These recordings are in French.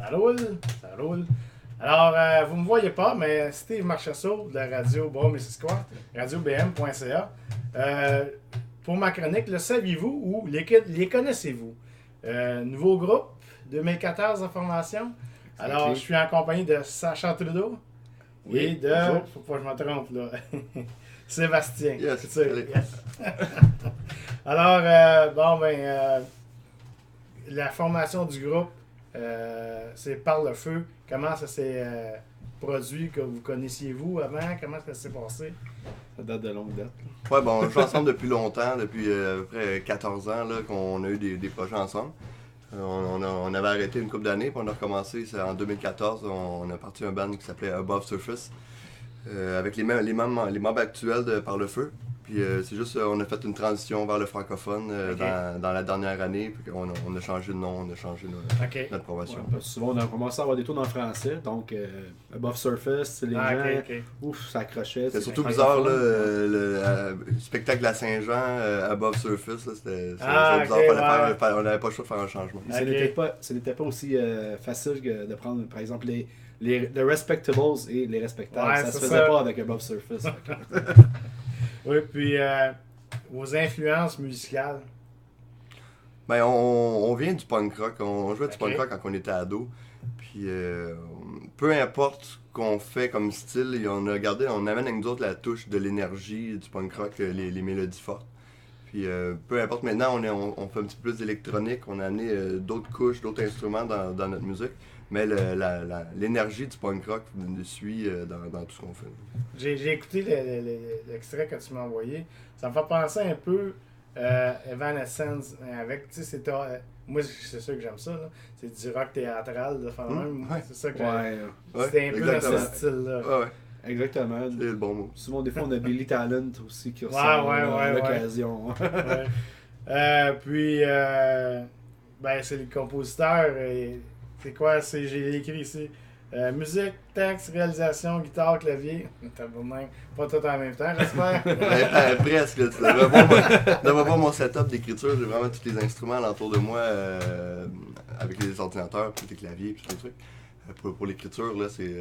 Ça roule, ça roule. Alors, vous ne me voyez pas, mais Steve Marchessault de la radio Bas-Missisquoi, radiobm.ca. Pour ma chronique, le saviez-vous ou les connaissez-vous? Nouveau groupe, 2014 en formation. Alors, je suis en compagnie de Sacha Trudeau et de... Bonjour. Faut pas que je me trompe, là. Sébastien. Yes, Tu sais, allez. yes. Alors, la formation du groupe, c'est Par le Feu. Comment ça s'est produit, que vous connaissiez-vous avant? Comment ça s'est passé? Ça date de longue date. Ouais, bon, on joue ensemble depuis longtemps, depuis à peu près 14 ans là, qu'on a eu des projets ensemble. On avait arrêté une couple d'années, puis on a recommencé en 2014. On a parti un band qui s'appelait Above Surface, avec les membres actuels de Par le Feu. Puis c'est juste, on a fait une transition vers le francophone dans la dernière année, puis on a changé de nom, on a changé notre promotion. Ouais, parce que souvent, on a commencé à avoir des tours en français, donc Above Surface, les gens, ouf, ça accrochait. C'est surtout bizarre, là, le spectacle à Saint-Jean, Above Surface, là, c'était bizarre, on n'avait pas le choix de faire un changement. Ce n'était pas aussi facile de prendre, par exemple, les Respectables et les Respectables. Ouais, ça se c'est faisait ça. pas avec Above Surface. Oui, puis vos influences musicales. Ben, on vient du punk rock. On jouait du Ok. punk rock quand on était ado. Puis, peu importe ce qu'on fait comme style, on amène avec nous autres la touche de l'énergie du punk rock, les mélodies fortes. Puis, peu importe, maintenant, on fait un petit peu plus d'électronique. On a amené d'autres couches, d'autres instruments dans notre musique. Mais l'énergie du punk rock nous suit dans tout ce qu'on fait. J'ai écouté l'extrait que tu m'as envoyé. Ça me fait penser un peu Evanescence avec, tu sais, c'est moi c'est sûr que j'aime ça, là. C'est du rock théâtral de faire même. Ouais. C'est ça que Ouais, c'était un peu dans exactement. ce style-là. Ouais, exactement. c'est le bon mot. Souvent, des fois, on a Billy Talent aussi qui Ouais, ressort ouais, à ouais, l'occasion. Ouais. Puis ben c'est le compositeur. C'est quoi? J'ai écrit ici. Musique, texte, réalisation, guitare, clavier. Tabarnak. Pas tout en même temps, j'espère. Presque. Tu devrais voir mon setup d'écriture. J'ai vraiment tous les instruments alentour de moi avec les ordinateurs, puis les claviers, puis tous les trucs. Pour l'écriture, là, c'est...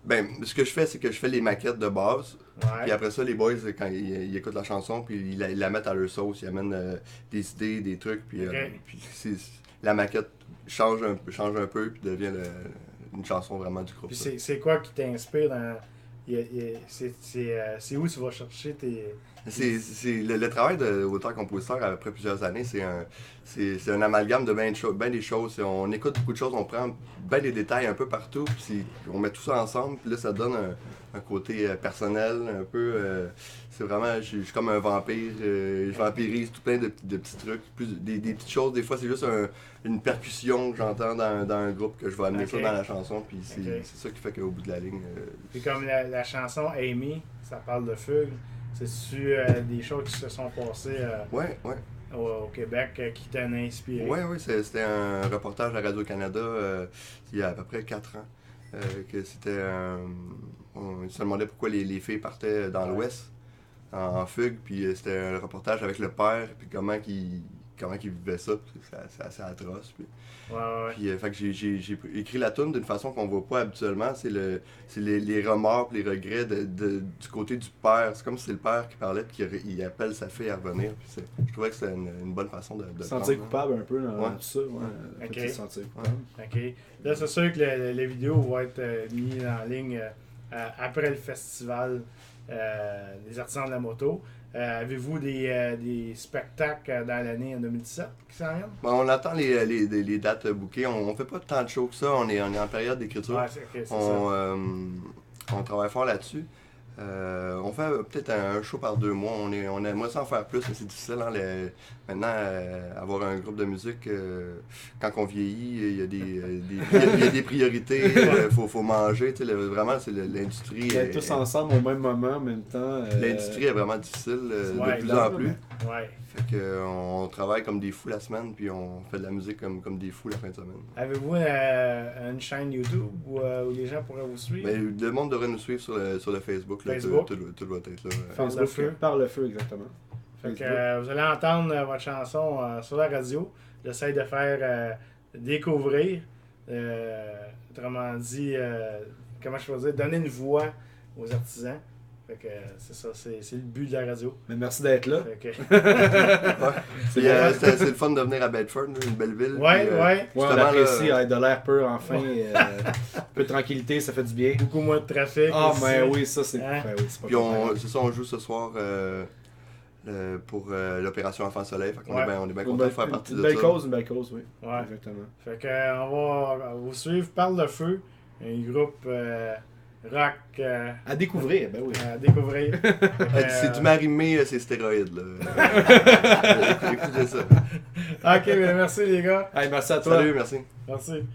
Ben, ce que je fais, c'est que je fais les maquettes de base. Ouais. Puis après ça, les boys, quand ils écoutent la chanson, puis ils la mettent à leur sauce, ils amènent des idées, des trucs, puis, Ok. la maquette change un peu, puis devient une chanson vraiment du groupe. Puis c'est quoi qui t'inspire dans. C'est où tu vas chercher tes. Le travail d'auteur-compositeur après plusieurs années, c'est un amalgame de bien des choses. On écoute beaucoup de choses, on prend bien des détails un peu partout, puis on met tout ça ensemble, puis là ça donne un côté personnel, un peu. C'est vraiment, je suis comme un vampire, je vampirise tout plein de petits trucs, des petites choses. Des fois, c'est juste une percussion que j'entends dans un groupe que je vais amener ça dans la chanson, puis c'est ça qui fait qu'au bout de la ligne. Puis comme la chanson Amy, ça parle de fugue. C'est-tu des choses qui se sont passées Ouais. au Québec qui t'ont inspiré? Oui, c'était un reportage à Radio-Canada il y a à peu près 4 ans. Que c'était on se demandait pourquoi les filles partaient dans l'Ouest en fugue, puis c'était un reportage avec le père, puis comment il vivait ça, puis c'est assez atroce. Puis, Ouais. puis fait que j'ai écrit la tune d'une façon qu'on voit pas habituellement, c'est les remords, puis les regrets du côté du père. C'est comme si c'est le père qui parlait, puis il appelle sa fille à revenir. Puis je trouvais que c'était une bonne façon de Sentir prendre, coupable un peu dans Ouais. tout ça. Ouais. Ok. Faut-il se sentir coupable. OK. Là, c'est sûr que les vidéos vont être mises en ligne après le festival des artisans de la moto. Avez-vous des spectacles dans l'année en 2017 qui s'en viennent? Bon, on attend les dates bookées. On fait pas tant de shows que ça. On est en période d'écriture. Ouais, c'est ça. On travaille fort là-dessus. On fait peut-être un show par 2 mois. On aimerait s'en faire plus, mais c'est difficile. Hein, maintenant, avoir un groupe de musique, quand on vieillit, il y a des priorités. Il faut manger. Vraiment, c'est l'industrie. D'être tous ensemble au même moment, en même temps. L'industrie est vraiment difficile Ouais, de plus en plus. Ouais. Fait que, on travaille comme des fous la semaine, puis on fait de la musique comme des fous la fin de semaine. Avez-vous une chaîne YouTube où les gens pourraient vous suivre? Mais le monde devrait nous suivre sur le Facebook. Là, Facebook. Tout doit être là. Par le feu. Par le feu, exactement. Fait que, vous allez entendre votre chanson sur la radio. J'essaie de faire découvrir. autrement dit, comment je peux dire, donner une voix aux artisans. Fait que c'est ça, c'est le but de la radio. Mais merci d'être là. Fait que... Puis, c'est le fun de venir à Bedford, une belle ville. Ouais, puis, ouais. Ouais, on justement, apprécie là, de l'air peu enfin. Un peu de tranquillité, ça fait du bien. Beaucoup moins de trafic. Ah, aussi. mais oui, ça c'est. Hein? Ben oui, c'est pas Puis comparable. c'est ça, on joue ce soir pour l'opération Enfant Soleil. Fait qu'on Ouais. on est bien content de faire partie de ça. Une belle cause, oui. Ouais. Exactement. Fait que on va vous suivre par le feu, un groupe rock À découvrir, ben oui. à découvrir. Fait que, C'est du Marimé, c'est stéroïdes. Là. Écoutez ça. Ok, ben merci les gars. Hey, merci à toi. Salut, merci. Merci.